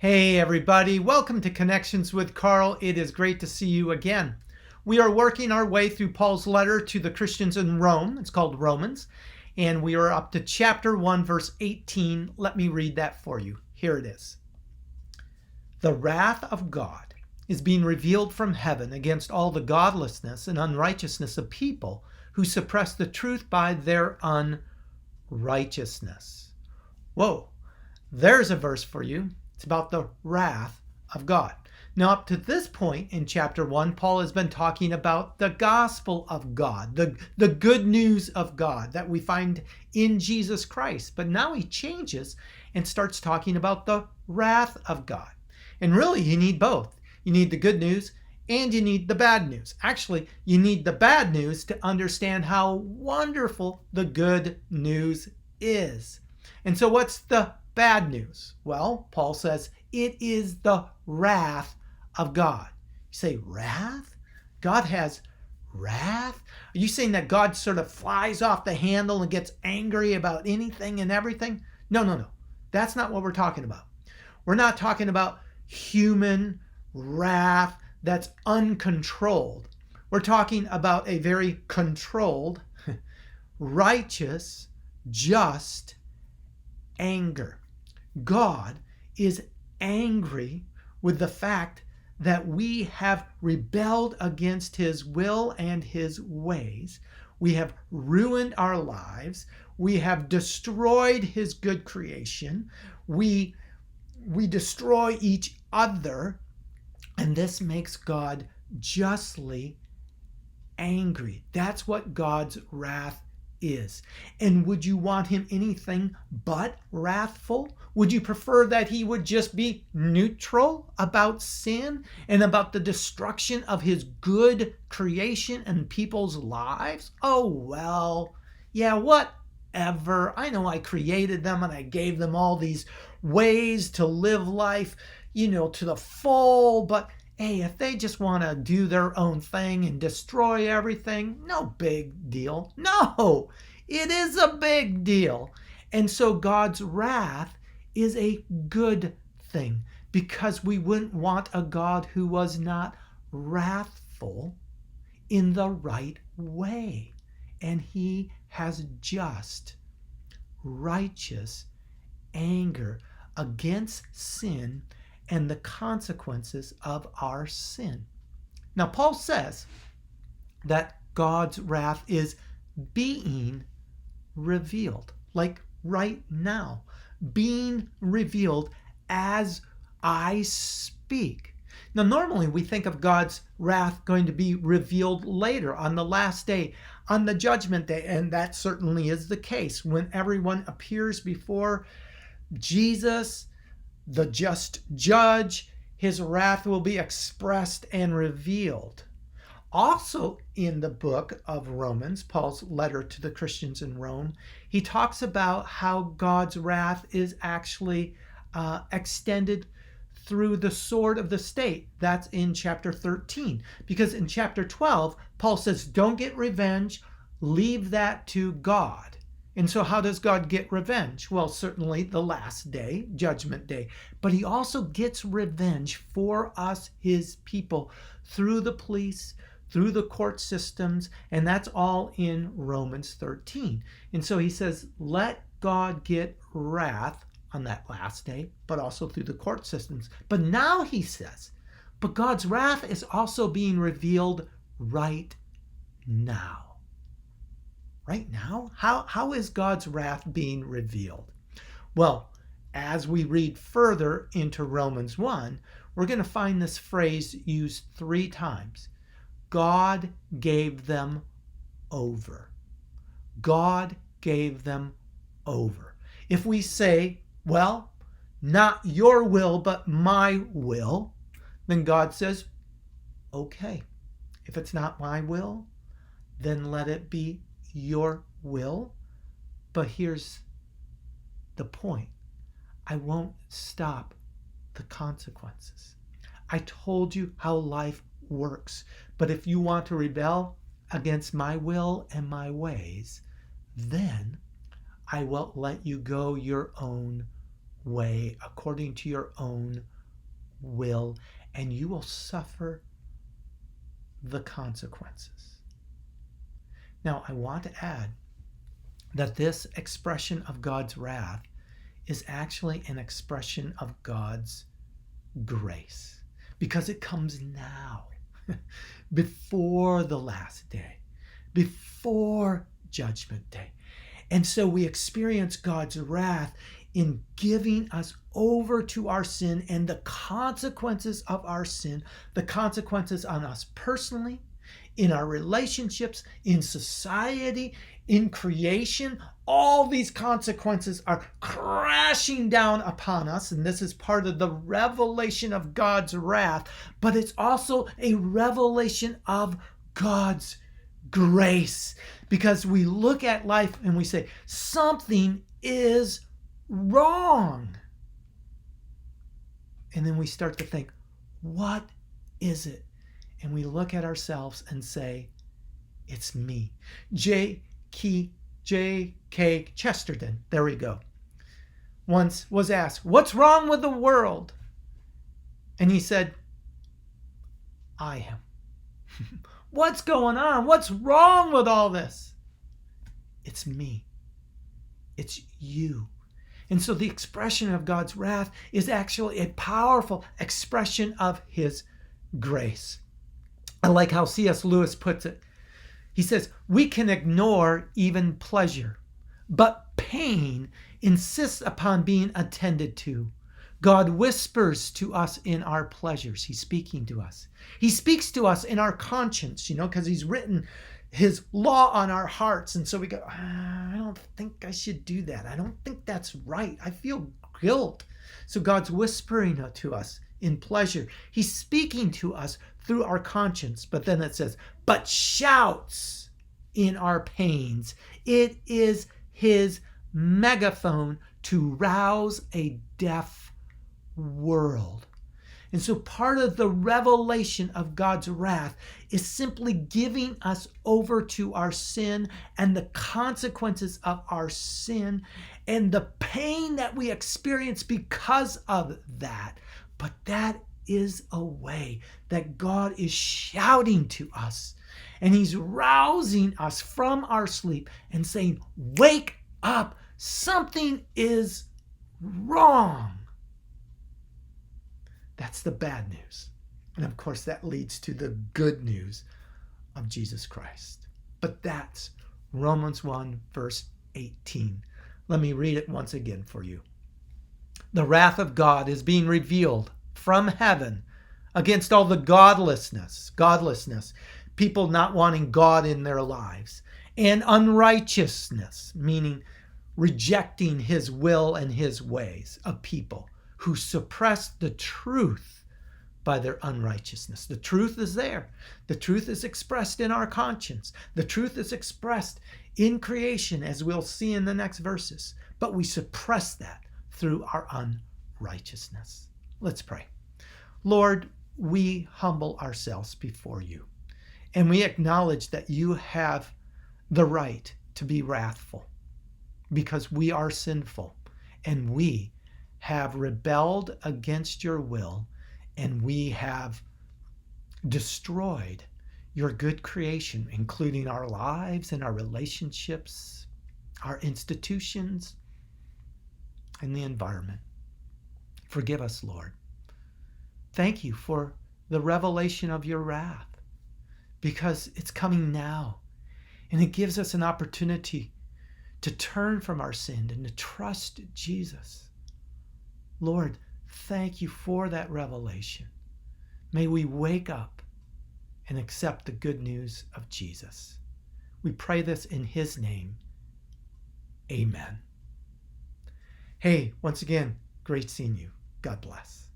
Hey everybody, welcome to Connections with Karl. It is great to see you again. We are working our way through Paul's letter to the Christians in Rome. It's called Romans, and we are up to chapter 1, verse 18. Let me read that for you. Here it is. The wrath of God is being revealed from heaven against all the godlessness and unrighteousness of people who suppress the truth by their unrighteousness. Whoa, there's a verse for you. It's about the wrath of God. Now, up to this point in chapter 1, Paul has been talking about the gospel of God, the good news of God that we find in Jesus Christ. But now he changes and starts talking about the wrath of God. And really, you need both. You need the good news and you need the bad news. Actually, you need the bad news to understand how wonderful the good news is. And so what's the bad news? Well, Paul says it is the wrath of God. You say, wrath? God has wrath? Are you saying that God sort of flies off the handle and gets angry about anything and everything? No. That's not what we're talking about. We're not talking about human wrath that's uncontrolled. We're talking about a very controlled, righteous, just anger. God is angry with the fact that we have rebelled against his will and his ways. We have ruined our lives. We have destroyed his good creation. We destroy each other. And this makes God justly angry. That's what God's wrath is. And would you want him anything but wrathful? Would you prefer that he would just be neutral about sin and about the destruction of his good creation and people's lives? Oh, well, yeah, whatever. I know I created them and I gave them all these ways to live life, to the full, but hey, if they just want to do their own thing and destroy everything, no big deal. No, it is a big deal. And so God's wrath is a good thing because we wouldn't want a God who was not wrathful in the right way. And he has just, righteous anger against sin and the consequences of our sin. Now, Paul says that God's wrath is being revealed, like right now, being revealed as I speak. Now, normally we think of God's wrath going to be revealed later on the last day, on the judgment day, and that certainly is the case when everyone appears before Jesus, the just judge. His wrath will be expressed and revealed. Also in the book of Romans, Paul's letter to the Christians in Rome, he talks about how God's wrath is actually extended through the sword of the state. That's in chapter 13. Because in chapter 12, Paul says, don't get revenge, leave that to God. And so how does God get revenge? Well, certainly the last day, judgment day. But he also gets revenge for us, his people, through the police, through the court systems, and that's all in Romans 13. And so he says, let God get wrath on that last day, but also through the court systems. But now he says, but God's wrath is also being revealed right now. Right now? How is God's wrath being revealed? Well, as we read further into Romans 1, we're going to find this phrase used 3 times. God gave them over. God gave them over. If we say, well, not your will, but my will, then God says, okay, if it's not my will, then let it be your will. But here's the point. I won't stop the consequences. I told you how life works. But if you want to rebel against my will and my ways, then I will let you go your own way, according to your own will, and you will suffer the consequences. Now, I want to add that this expression of God's wrath is actually an expression of God's grace, because it comes now, before the last day, before Judgment Day. And so we experience God's wrath in giving us over to our sin and the consequences of our sin, the consequences on us personally, in our relationships, in society, in creation. All these consequences are crashing down upon us, and this is part of the revelation of God's wrath, but it's also a revelation of God's grace, because we look at life and we say, something is wrong. And then we start to think, what is it? And we look at ourselves and say, it's me. J.K. Chesterton, there we go, once was asked, what's wrong with the world? And he said, I am. What's going on? What's wrong with all this? It's me. It's you. And so the expression of God's wrath is actually a powerful expression of his grace. I like how C.S. Lewis puts it. He says, we can ignore even pleasure, but pain insists upon being attended to. God whispers to us in our pleasures. He's speaking to us. He speaks to us in our conscience, because he's written his law on our hearts. And so we go, I don't think I should do that. I don't think that's right. I feel guilt. So God's whispering to us in pleasure. He's speaking to us through our conscience. But then it says, but shouts in our pains. It is his megaphone to rouse a deaf world. And so part of the revelation of God's wrath is simply giving us over to our sin and the consequences of our sin and the pain that we experience because of that. But that is a way that God is shouting to us, and he's rousing us from our sleep and saying, wake up, something is wrong. That's the bad news. And of course, that leads to the good news of Jesus Christ. But that's Romans 1, verse 18. Let me read it once again for you. The wrath of God is being revealed from heaven against all the godlessness, people not wanting God in their lives, and unrighteousness, meaning rejecting his will and his ways of people who suppress the truth by their unrighteousness. The truth is there. The truth is expressed in our conscience. The truth is expressed in creation, as we'll see in the next verses. But we suppress that through our unrighteousness. Let's pray. Lord, we humble ourselves before you, and we acknowledge that you have the right to be wrathful because we are sinful and we have rebelled against your will, and we have destroyed your good creation, including our lives and our relationships, our institutions, and the environment. Forgive us, Lord. Thank you for the revelation of your wrath, because it's coming now, and it gives us an opportunity to turn from our sin and to trust Jesus. Lord, thank you for that revelation. May we wake up and accept the good news of Jesus. We pray this in his name. Amen. Hey, once again, great seeing you. God bless.